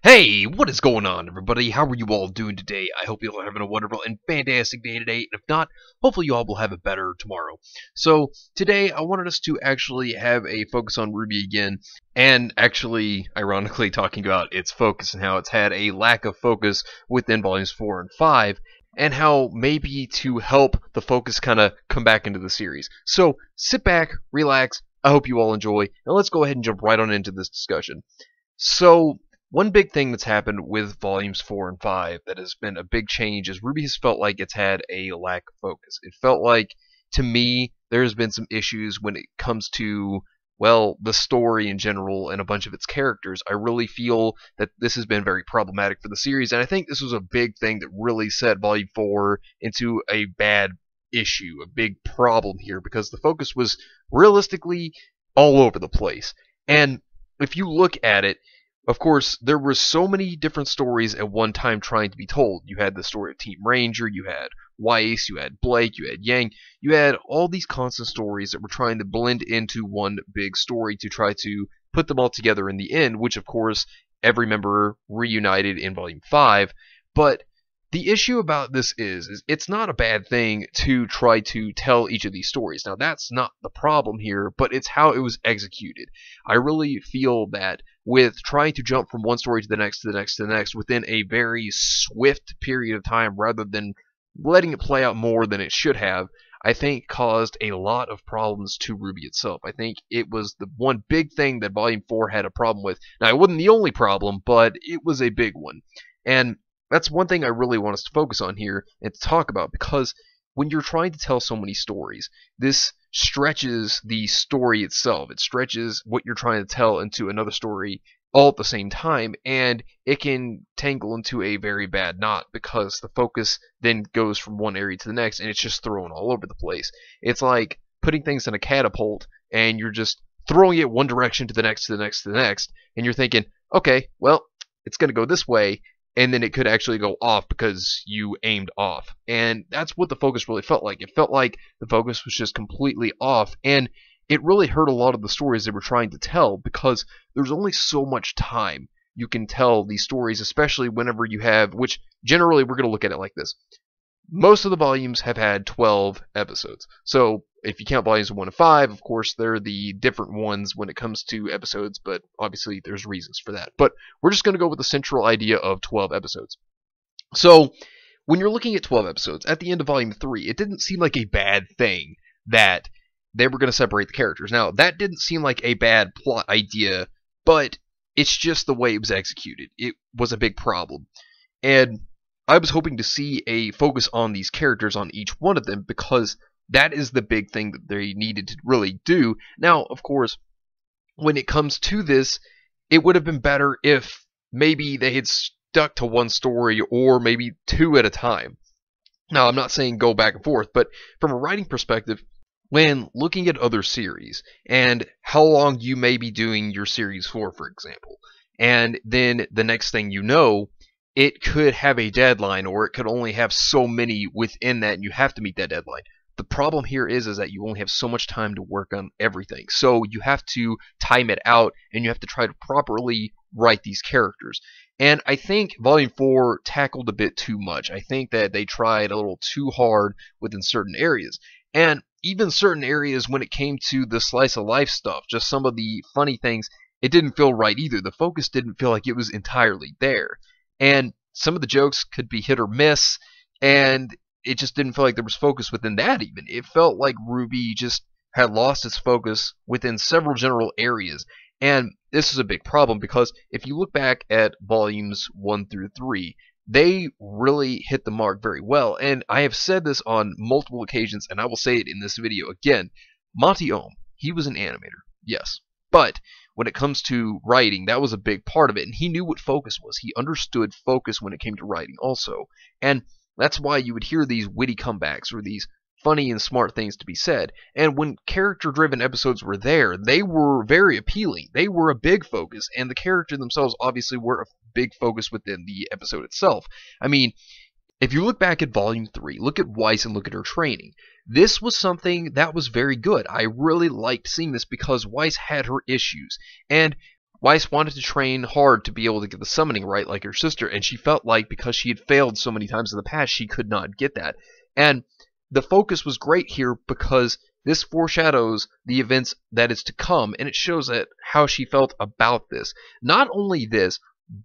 Hey, what is going on, everybody? How are you all doing today? I hope you all are having a wonderful and fantastic day today, and if not, hopefully you all will have a better tomorrow. So, today I wanted us to actually have a focus on RWBY again, and actually, ironically, talking about its focus and how it's had a lack of focus within volumes 4 and 5, and how maybe to help the focus kind of come back into the series. So, sit back, relax, I hope you all enjoy, and let's go ahead and jump right on into this discussion. So, one big thing that's happened with volumes 4 and 5 that has been a big change is RWBY has felt like it's had a lack of focus. It felt like, to me, there's been some issues when it comes to, well, the story in general and a bunch of its characters. I really feel that this has been very problematic for the series, and I think this was a big thing that really set volume 4 into a bad issue, a big problem here, because the focus was realistically all over the place. And if you look at it, of course, there were so many different stories at one time trying to be told. You had the story of Team Ranger, you had Weiss, you had Blake, you had Yang, you had all these constant stories that were trying to blend into one big story to try to put them all together in the end, which of course every member reunited in Volume 5, but the issue about this is it's not a bad thing to try to tell each of these stories. Now, that's not the problem here, but it's how it was executed. I really feel that with trying to jump from one story to the next, to the next, to the next, within a very swift period of time, rather than letting it play out more than it should have, I think caused a lot of problems to RWBY itself. I think it was the one big thing that Volume 4 had a problem with. Now, it wasn't the only problem, but it was a big one. And that's one thing I really want us to focus on here and to talk about, because when you're trying to tell so many stories, this stretches the story itself. It stretches what you're trying to tell into another story all at the same time, and it can tangle into a very bad knot because the focus then goes from one area to the next, and it's just thrown all over the place. It's like putting things in a catapult, and you're just throwing it one direction to the next, to the next, to the next, and you're thinking, okay, well, it's going to go this way, and then it could actually go off because you aimed off. And that's what the focus really felt like. It felt like the focus was just completely off, and it really hurt a lot of the stories they were trying to tell, because there's only so much time you can tell these stories, especially whenever you have, which generally we're going to look at it like this. Most of the volumes have had 12 episodes. So if you count volumes 1 to 5, of course, they're the different ones when it comes to episodes, but obviously there's reasons for that. But we're just going to go with the central idea of 12 episodes. So when you're looking at 12 episodes, at the end of Volume 3, it didn't seem like a bad thing that they were going to separate the characters. Now, that didn't seem like a bad plot idea, but it's just the way it was executed. It was a big problem. And I was hoping to see a focus on these characters, on each one of them, because that is the big thing that they needed to really do. Now, of course, when it comes to this, it would have been better if maybe they had stuck to one story, or maybe two at a time. Now, I'm not saying go back and forth, but from a writing perspective, when looking at other series, and how long you may be doing your series for example, and then the next thing you know, it could have a deadline, or it could only have so many within that, and you have to meet that deadline. The problem here is that you only have so much time to work on everything. So you have to time it out, and you have to try to properly write these characters. And I think Volume 4 tackled a bit too much. I think that they tried a little too hard within certain areas. And even certain areas when it came to the slice of life stuff, just some of the funny things, it didn't feel right either. The focus didn't feel like it was entirely there. And some of the jokes could be hit or miss, and it just didn't feel like there was focus within that even. It felt like RWBY just had lost its focus within several general areas. And this is a big problem, because if you look back at volumes 1 through 3, they really hit the mark very well. And I have said this on multiple occasions, and I will say it in this video again. Monty Oum, he was an animator, yes. But when it comes to writing, that was a big part of it, and he knew what focus was. He understood focus when it came to writing also. And that's why you would hear these witty comebacks, or these funny and smart things to be said. And when character-driven episodes were there, they were very appealing. They were a big focus, and the characters themselves obviously were a big focus within the episode itself. I mean, if you look back at Volume 3, look at Weiss and look at her training. This was something that was very good. I really liked seeing this because Weiss had her issues. And Weiss wanted to train hard to be able to get the summoning right like her sister, and she felt like because she had failed so many times in the past, she could not get that. And the focus was great here because this foreshadows the events that is to come, and it shows that how she felt about this. Not only this,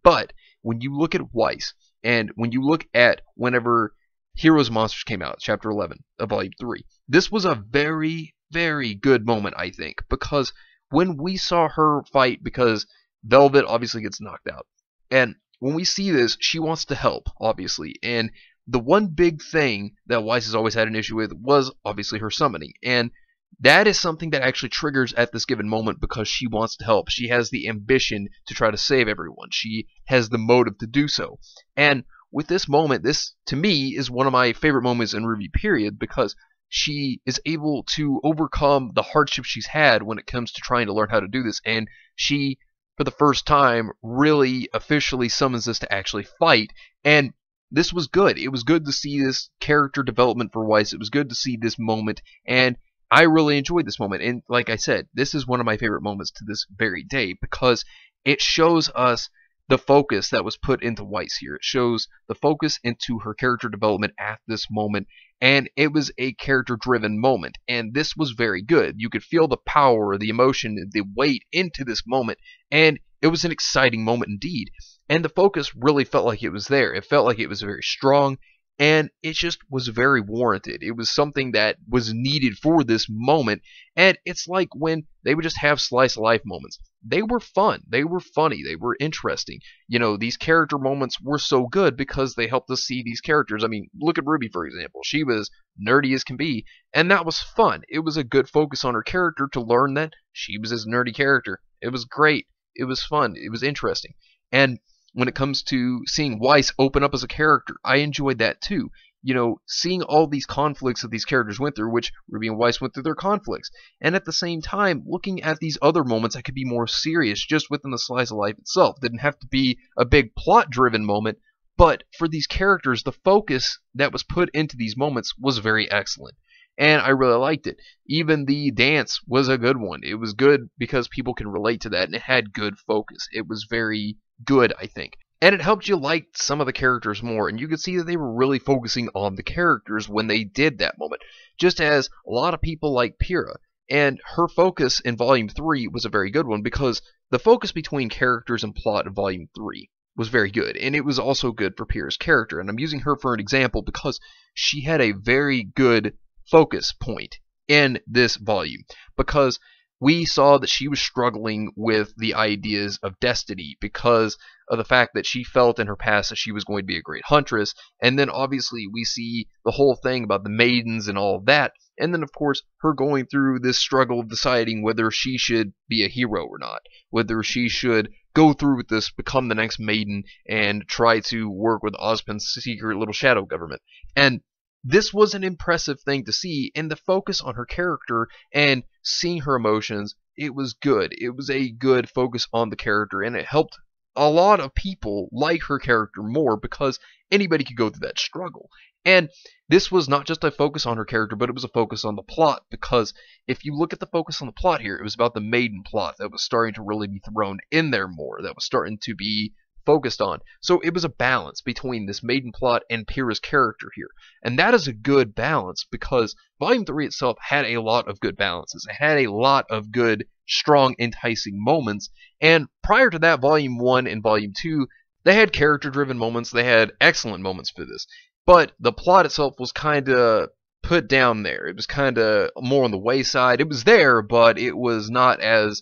but when you look at Weiss, and when you look at whenever Heroes Monsters came out, Chapter 11 of Volume 3, this was a very, very good moment, I think, because when we saw her fight, because Velvet obviously gets knocked out, and when we see this, she wants to help, obviously, and the one big thing that Weiss has always had an issue with was obviously her summoning, and that is something that actually triggers at this given moment because she wants to help. She has the ambition to try to save everyone. She has the motive to do so. And with this moment, this to me is one of my favorite moments in RWBY period because she is able to overcome the hardship she's had when it comes to trying to learn how to do this, and she, for the first time, really officially summons this to actually fight, and this was good. It was good to see this character development for Weiss. It was good to see this moment, and I really enjoyed this moment. And like I said, this is one of my favorite moments to this very day because it shows us the focus that was put into Weiss here. It shows the focus into her character development at this moment, and it was a character-driven moment, and this was very good. You could feel the power, the emotion, the weight into this moment, and it was an exciting moment indeed. And the focus really felt like it was there. It felt like it was very strong, and it just was very warranted. It was something that was needed for this moment, and it's like when they would just have slice of life moments. They were fun, they were funny, they were interesting. You know, these character moments were so good because they helped us see these characters. I mean, look at RWBY, for example. She was nerdy as can be, and that was fun. It was a good focus on her character to learn that she was this nerdy character. It was great. It was fun. It was interesting. And when it comes to seeing Weiss open up as a character, I enjoyed that too. You know, seeing all these conflicts that these characters went through, which RWBY and Weiss went through their conflicts, and at the same time, looking at these other moments that could be more serious just within the slice of life itself. Didn't have to be a big plot-driven moment, but for these characters, the focus that was put into these moments was very excellent. And I really liked it. Even the dance was a good one. It was good because people can relate to that, and it had good focus. It was very good, I think. And it helped you like some of the characters more, and you could see that they were really focusing on the characters when they did that moment. Just as a lot of people like Pyrrha, and her focus in Volume 3 was a very good one because the focus between characters and plot in Volume 3 was very good, and it was also good for Pyrrha's character. And I'm using her for an example because she had a very good focus point in this volume because we saw that she was struggling with the ideas of destiny because of the fact that she felt in her past that she was going to be a great huntress, and then obviously we see the whole thing about the maidens and all of that, and then of course her going through this struggle of deciding whether she should be a hero or not, whether she should go through with this, become the next maiden, and try to work with Ozpin's secret little shadow government. And this was an impressive thing to see, and the focus on her character and seeing her emotions, it was good. It was a good focus on the character, and it helped a lot of people like her character more because anybody could go through that struggle. And this was not just a focus on her character, but it was a focus on the plot, because if you look at the focus on the plot here, it was about the maiden plot that was starting to really be thrown in there more, that was starting to be focused on. So it was a balance between this maiden plot and Pyrrha's character here. And that is a good balance because Volume 3 itself had a lot of good balances. It had a lot of good, strong, enticing moments. And prior to that, Volume 1 and Volume 2, they had character-driven moments. They had excellent moments for this. But the plot itself was kind of put down there. It was kind of more on the wayside. It was there, but it was not as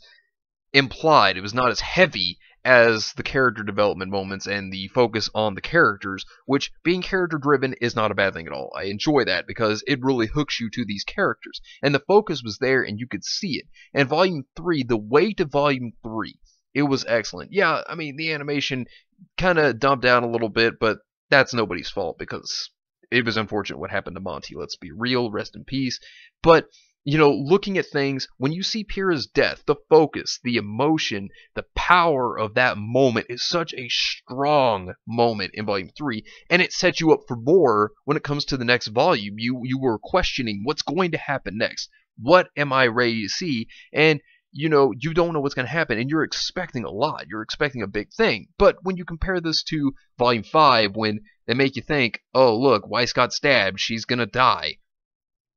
implied. It was not as heavy as the character development moments and the focus on the characters, which being character driven is not a bad thing at all. I enjoy that because it really hooks you to these characters, and the focus was there and you could see it. And Volume 3, the weight of Volume 3, it was excellent. Yeah, I mean, the animation kind of dumped down a little bit, but that's nobody's fault because it was unfortunate what happened to Monty. Let's be real, rest in peace. But you know, looking at things, when you see Pyrrha's death, the focus, the emotion, the power of that moment is such a strong moment in Volume 3, and it sets you up for more when it comes to the next volume. You were questioning what's going to happen next. What am I ready to see? And you know, you don't know what's going to happen, and you're expecting a lot. You're expecting a big thing. But when you compare this to Volume 5, when they make you think, oh, look, Weiss got stabbed, she's going to die,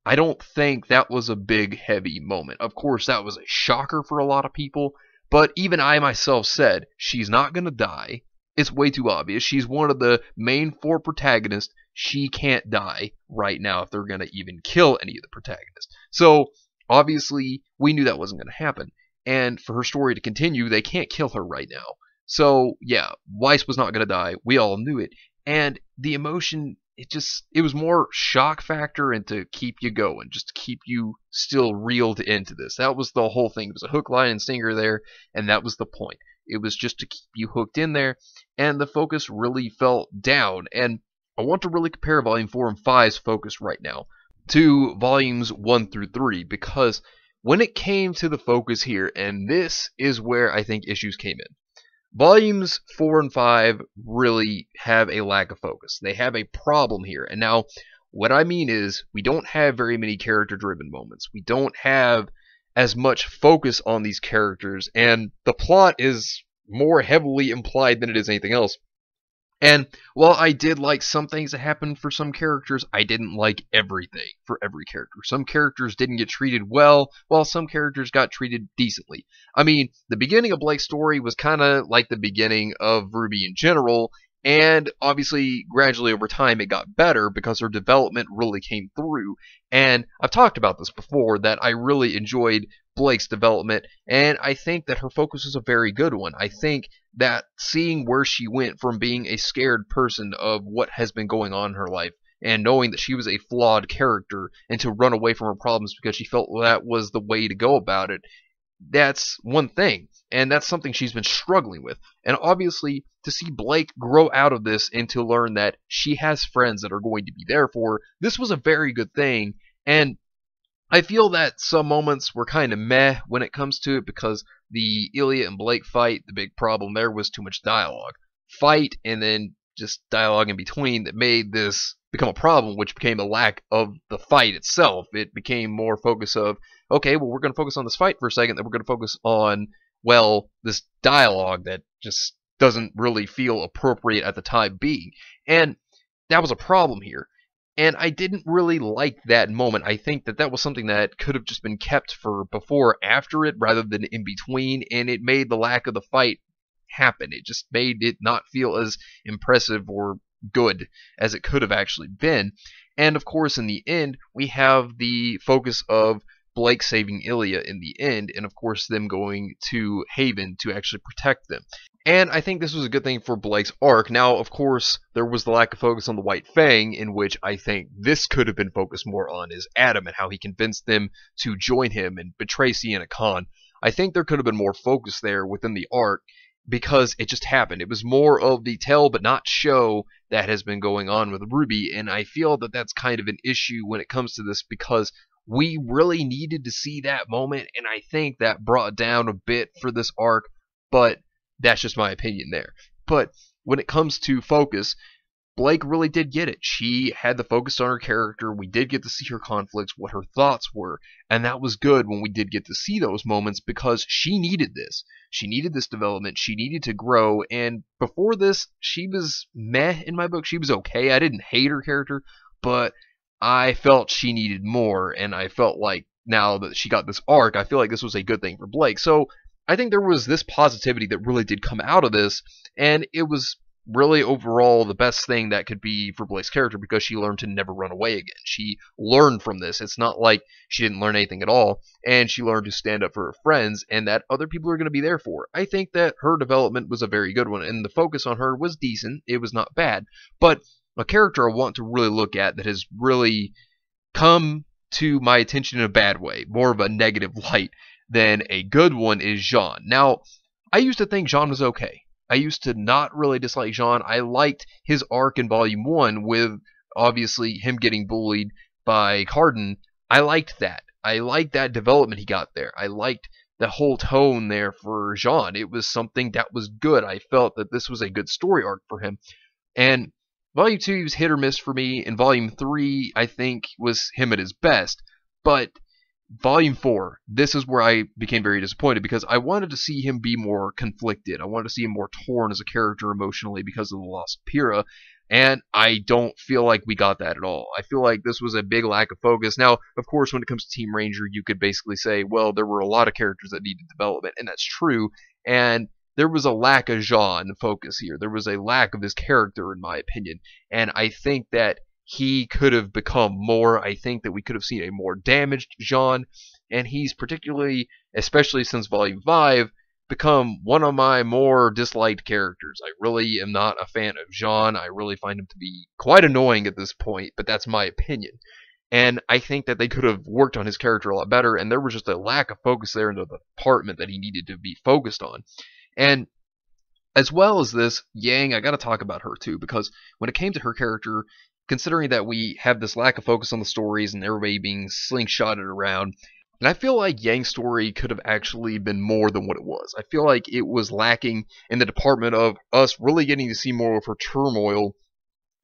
I don't think that was a big, heavy moment. Of course, that was a shocker for a lot of people, but even I myself said, she's not going to die. It's way too obvious. She's one of the main 4 protagonists. She can't die right now if they're going to even kill any of the protagonists. So, obviously, we knew that wasn't going to happen. And for her story to continue, they can't kill her right now. So, yeah, Weiss was not going to die. We all knew it. And the emotion, it was more shock factor and to keep you going, just to keep you still reeled into this. That was the whole thing. It was a hook, line, and sinker there, and that was the point. It was just to keep you hooked in there, and the focus really fell down. And I want to really compare Volume 4 and 5's focus right now to Volumes 1 through 3, because when it came to the focus here, and this is where I think issues came in, Volumes 4 and 5 really have a lack of focus. They have a problem here. And now, what I mean is, we don't have very many character-driven moments. We don't have as much focus on these characters, and the plot is more heavily implied than it is anything else. And while I did like some things that happened for some characters, I didn't like everything for every character. Some characters didn't get treated well, while some characters got treated decently. I mean, the beginning of Blake's story was kind of like the beginning of RWBY in general, and obviously, gradually over time, it got better because her development really came through. And I've talked about this before, that I really enjoyed Blake's development, and I think that her focus is a very good one. I think that seeing where she went from being a scared person of what has been going on in her life, and knowing that she was a flawed character, and to run away from her problems because she felt that was the way to go about it, that's one thing, and that's something she's been struggling with. And obviously, to see Blake grow out of this and to learn that she has friends that are going to be there for her, this was a very good thing. And I feel that some moments were kind of meh when it comes to it, because the Ilya and Blake fight, the big problem there was too much dialogue. Fight and then just dialogue in between that made this become a problem, which became a lack of the fight itself. It became more focus of, okay, well, we're going to focus on this fight for a second, then we're going to focus on, well, this dialogue that just doesn't really feel appropriate at the time being. And that was a problem here. And I didn't really like that moment. I think that that was something that could have just been kept for before or after it rather than in between, and it made the lack of the fight happen. It just made it not feel as impressive or good as it could have actually been. And of course, in the end, we have the focus of Blake saving Ilya in the end, and of course them going to Haven to actually protect them. And I think this was a good thing for Blake's arc. Now, of course, there was the lack of focus on the White Fang, in which I think this could have been focused more on, is Adam and how he convinced them to join him and betray Sienna Khan. I think there could have been more focus there within the arc, because it just happened. It was more of the tell but not show that has been going on with RWBY, and I feel that that's kind of an issue when it comes to this, because we really needed to see that moment, and I think that brought down a bit for this arc, but that's just my opinion there. But when it comes to focus, Blake really did get it. She had the focus on her character. We did get to see her conflicts, what her thoughts were, and that was good when we did get to see those moments, because she needed this. She needed this development. She needed to grow, and before this, she was meh in my book. She was okay. I didn't hate her character, but I felt she needed more, and I felt like now that she got this arc, I feel like this was a good thing for Blake. So I think there was this positivity that really did come out of this, and it was really overall the best thing that could be for Blake's character, because she learned to never run away again. She learned from this. It's not like she didn't learn anything at all, and she learned to stand up for her friends and that other people are going to be there for her. I think that her development was a very good one, and the focus on her was decent. It was not bad, but a character I want to really look at that has really come to my attention in a bad way, more of a negative light than a good one, is Jean. Now, I used to think Jean was okay. I used to not really dislike Jean. I liked his arc in Volume 1 with, obviously, him getting bullied by Cardin. I liked that. I liked that development he got there. I liked the whole tone there for Jean. It was something that was good. I felt that this was a good story arc for him. And Volume 2 was hit or miss for me, and Volume 3, I think, was him at his best. But Volume 4, this is where I became very disappointed because I wanted to see him be more conflicted. I wanted to see him more torn as a character emotionally because of the loss of Pyrrha, and I don't feel like we got that at all. I feel like this was a big lack of focus. Now, of course, when it comes to Team Ranger, you could basically say, well, there were a lot of characters that needed development, and that's true, and there was a lack of Jean focus here. There was a lack of his character, in my opinion, and I think that he could have become more. I think that we could have seen a more damaged Jean, and he's particularly, especially since Volume 5, become one of my more disliked characters. I really am not a fan of Jean. I really find him to be quite annoying at this point, but that's my opinion. And I think that they could have worked on his character a lot better, and there was just a lack of focus there in the department that he needed to be focused on. And as well as this, Yang, I gotta talk about her too, because when it came to her character, considering that we have this lack of focus on the stories and everybody being slingshotted around, and I feel like Yang's story could have actually been more than what it was. I feel like it was lacking in the department of us really getting to see more of her turmoil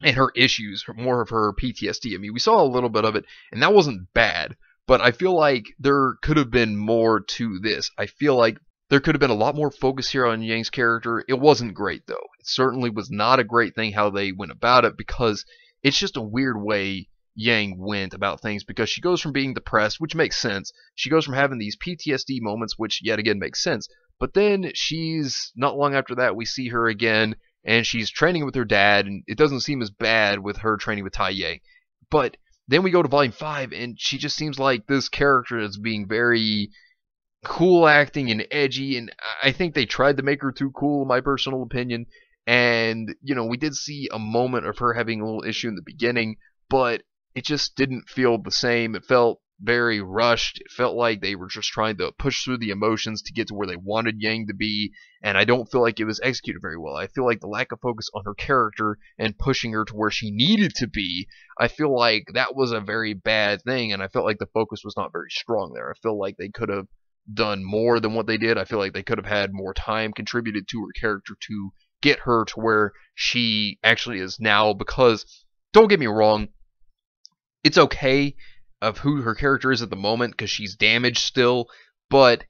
and her issues, more of her PTSD. I mean, we saw a little bit of it, and that wasn't bad, but I feel like there could have been more to this. I feel like there could have been a lot more focus here on Yang's character. It wasn't great, though. It certainly was not a great thing how they went about it, because it's just a weird way Yang went about things, because she goes from being depressed, which makes sense. She goes from having these PTSD moments, which yet again makes sense. But then she's, not long after that, we see her again, and she's training with her dad, and it doesn't seem as bad with her training with Tai Yang. But then we go to Volume 5, and she just seems like this character is being very cool acting and edgy, and I think they tried to make her too cool, in my personal opinion. And, you know, we did see a moment of her having a little issue in the beginning, but it just didn't feel the same. It felt very rushed. It felt like they were just trying to push through the emotions to get to where they wanted Yang to be, and I don't feel like it was executed very well. I feel like the lack of focus on her character and pushing her to where she needed to be, I feel like that was a very bad thing, and I felt like the focus was not very strong there. I feel like they could have done more than what they did. I feel like they could have had more time contributed to her character to get her to where she actually is now, because don't get me wrong, it's okay of who her character is at the moment because she's damaged still, but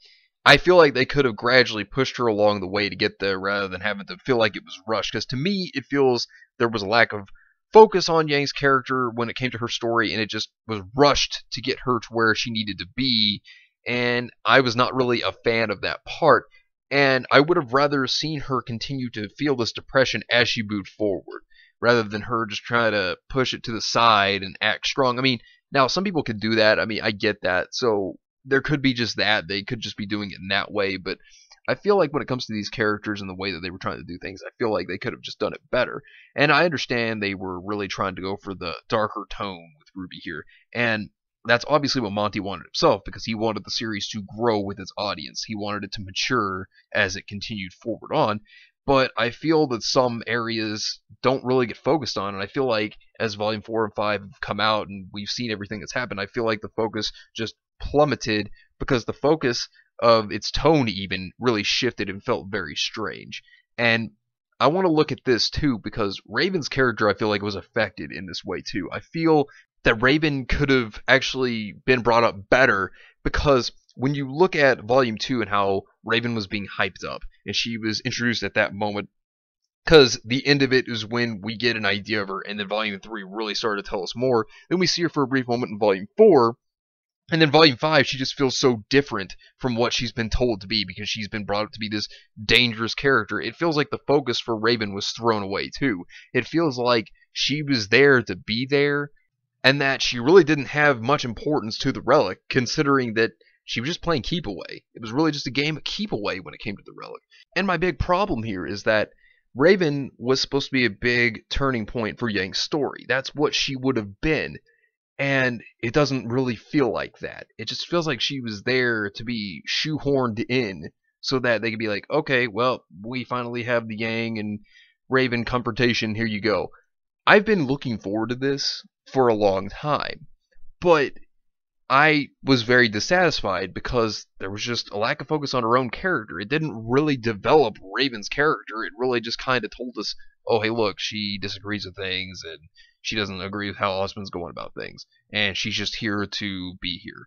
I feel like they could have gradually pushed her along the way to get there rather than having to feel like it was rushed, because to me it feels there was a lack of focus on Yang's character when it came to her story, and it just was rushed to get her to where she needed to be, and I was not really a fan of that part. And I would have rather seen her continue to feel this depression as she moved forward, rather than her just try to push it to the side and act strong. I mean, now some people could do that. I mean, I get that. So there could be just that. They could just be doing it in that way. But I feel like when it comes to these characters and the way that they were trying to do things, I feel like they could have just done it better. And I understand they were really trying to go for the darker tone with RWBY here. And that's obviously what Monty wanted himself, because he wanted the series to grow with its audience. He wanted it to mature as it continued forward on. But I feel that some areas don't really get focused on, and I feel like as Volume 4 and 5 have come out and we've seen everything that's happened, I feel like the focus just plummeted, because the focus of its tone even really shifted and felt very strange. And I want to look at this too, because Raven's character, I feel like, was affected in this way too. I feel that Raven could have actually been brought up better, because when you look at Volume 2 and how Raven was being hyped up, and she was introduced at that moment, because the end of it is when we get an idea of her, and then Volume 3 really started to tell us more. Then we see her for a brief moment in Volume 4, and then Volume 5, she just feels so different from what she's been told to be, because she's been brought up to be this dangerous character. It feels like the focus for Raven was thrown away too. It feels like she was there to be there, and that she really didn't have much importance to the relic, considering that she was just playing keep away. It was really just a game of keep away when it came to the relic. And my big problem here is that Raven was supposed to be a big turning point for Yang's story. That's what she would have been. And it doesn't really feel like that. It just feels like she was there to be shoehorned in so that they could be like, okay, well, we finally have the Yang and Raven confrontation, here you go. I've been looking forward to this for a long time, but I was very dissatisfied because there was just a lack of focus on her own character. It didn't really develop Raven's character. It really just kind of told us, oh, hey, look, she disagrees with things, and she doesn't agree with how Osmond's going about things, and she's just here to be here.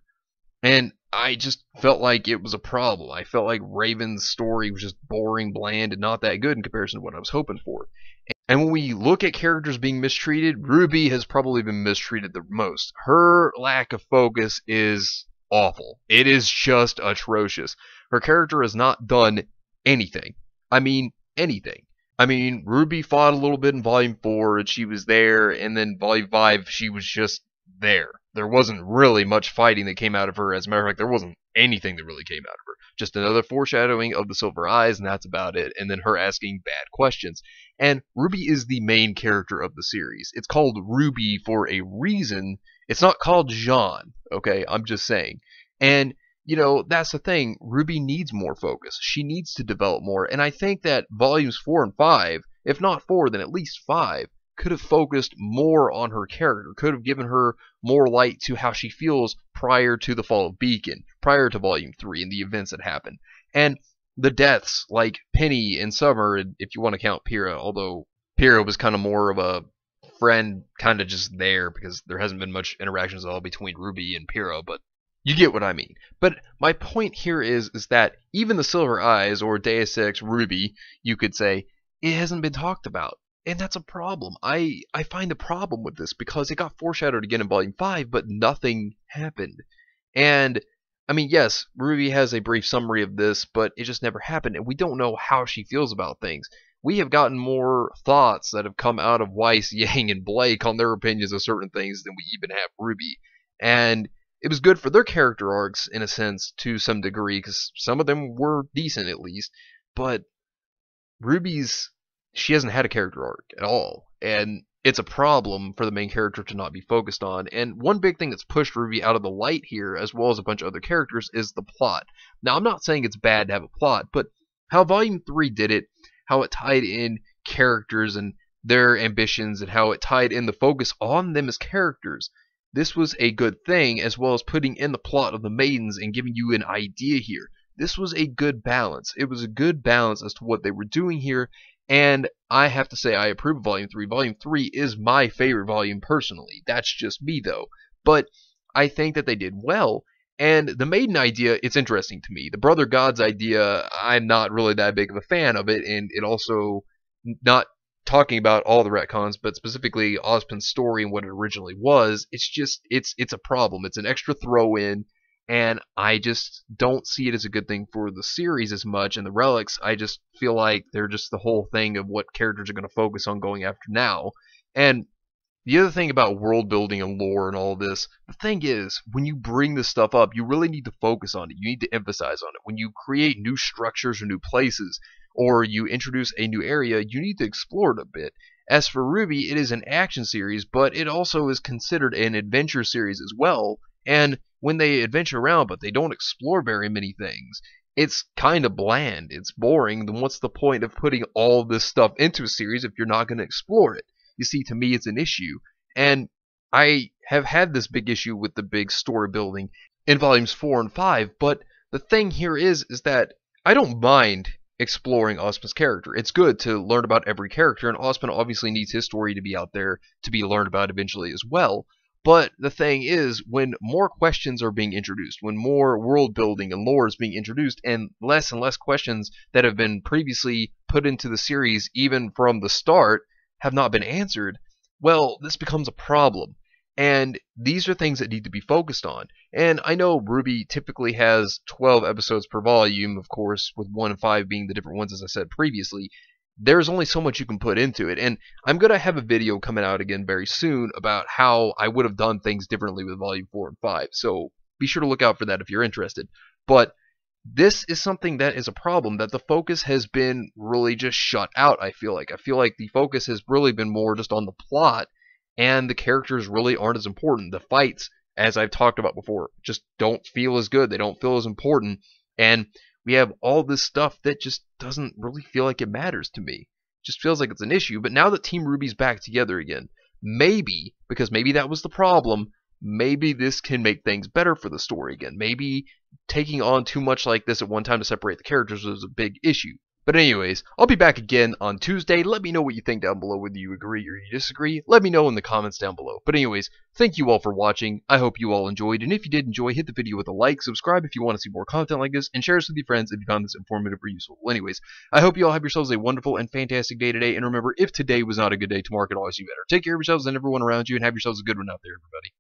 And I just felt like it was a problem. I felt like Raven's story was just boring, bland, and not that good in comparison to what I was hoping for. And when we look at characters being mistreated, RWBY has probably been mistreated the most. Her lack of focus is awful. It is just atrocious. Her character has not done anything. I mean, anything. I mean, RWBY fought a little bit in Volume 4, and she was there, and then Volume 5, she was just there. There wasn't really much fighting that came out of her. As a matter of fact, there wasn't anything that really came out of her. Just another foreshadowing of the Silver Eyes, and that's about it. And then her asking bad questions. And RWBY is the main character of the series. It's called RWBY for a reason. It's not called Jean, okay? I'm just saying. And, you know, that's the thing. RWBY needs more focus. She needs to develop more. And I think that volumes 4 and 5, if not 4, then at least 5, could have focused more on her character, could have given her more light to how she feels prior to the fall of Beacon, prior to Volume 3 and the events that happened. And the deaths, like Penny and Summer, if you want to count Pyrrha, although Pyrrha was kind of more of a friend, kind of just there, because there hasn't been much interactions at all between RWBY and Pyrrha, but you get what I mean. But my point here is that even the Silver Eyes, or Deus Ex RWBY, you could say, it hasn't been talked about. And that's a problem. I find a problem with this because it got foreshadowed again in Volume 5, but nothing happened. And, I mean, yes, RWBY has a brief summary of this, but it just never happened, and we don't know how she feels about things. We have gotten more thoughts that have come out of Weiss, Yang, and Blake on their opinions of certain things than we even have RWBY. And it was good for their character arcs, in a sense, to some degree, because some of them were decent at least, but she hasn't had a character arc at all, and it's a problem for the main character to not be focused on. And one big thing that's pushed RWBY out of the light here, as well as a bunch of other characters, is the plot. Now, I'm not saying it's bad to have a plot, but how Volume 3 did it, how it tied in characters and their ambitions, and how it tied in the focus on them as characters, this was a good thing, as well as putting in the plot of the Maidens and giving you an idea here. This was a good balance. It was a good balance as to what they were doing here, and I have to say I approve of Volume 3. Volume 3 is my favorite volume personally. That's just me, though. But I think that they did well. And the Maiden idea, it's interesting to me. The Brother Gods idea, I'm not really that big of a fan of it. And it also, not talking about all the retcons, but specifically Ozpin's story and what it originally was, it's just, it's a problem. It's an extra throw-in. And I just don't see it as a good thing for the series as much. And the relics, I just feel like they're just the whole thing of what characters are going to focus on going after now. And the other thing about world building and lore and all this, the thing is, when you bring this stuff up, you really need to focus on it. You need to emphasize on it. When you create new structures or new places, or you introduce a new area, you need to explore it a bit. As for RWBY, it is an action series, but it also is considered an adventure series as well. And when they adventure around, but they don't explore very many things, it's kind of bland. It's boring. Then what's the point of putting all this stuff into a series if you're not going to explore it? You see, to me, it's an issue. And I have had this big issue with the big story building in volumes 4 and 5, but the thing here is that I don't mind exploring Ozpin's character. It's good to learn about every character, and Ozpin obviously needs his story to be out there to be learned about eventually as well. But the thing is, when more questions are being introduced, when more world building and lore is being introduced, and less questions that have been previously put into the series, even from the start, have not been answered, well, this becomes a problem. And these are things that need to be focused on. And I know RWBY typically has 12 episodes per volume, of course, with 1 and 5 being the different ones, as I said previously. There's only so much you can put into it, and I'm going to have a video coming out again very soon about how I would have done things differently with Volume 4 and 5, so be sure to look out for that if you're interested. But this is something that is a problem, that the focus has been really just shut out, I feel like. I feel like the focus has really been more just on the plot, and the characters really aren't as important. The fights, as I've talked about before, just don't feel as good, they don't feel as important, and we have all this stuff that just doesn't really feel like it matters to me. It just feels like it's an issue. But now that Team RWBY's back together again, maybe, because maybe that was the problem, maybe this can make things better for the story again. Maybe taking on too much like this at one time to separate the characters was a big issue. But anyways, I'll be back again on Tuesday. Let me know what you think down below, whether you agree or you disagree. Let me know in the comments down below. But anyways, thank you all for watching. I hope you all enjoyed. And if you did enjoy, hit the video with a like, subscribe if you want to see more content like this, and share this with your friends if you found this informative or useful. Well, anyways, I hope you all have yourselves a wonderful and fantastic day today. And remember, if today was not a good day, tomorrow could always be better. Take care of yourselves and everyone around you, and have yourselves a good one out there, everybody.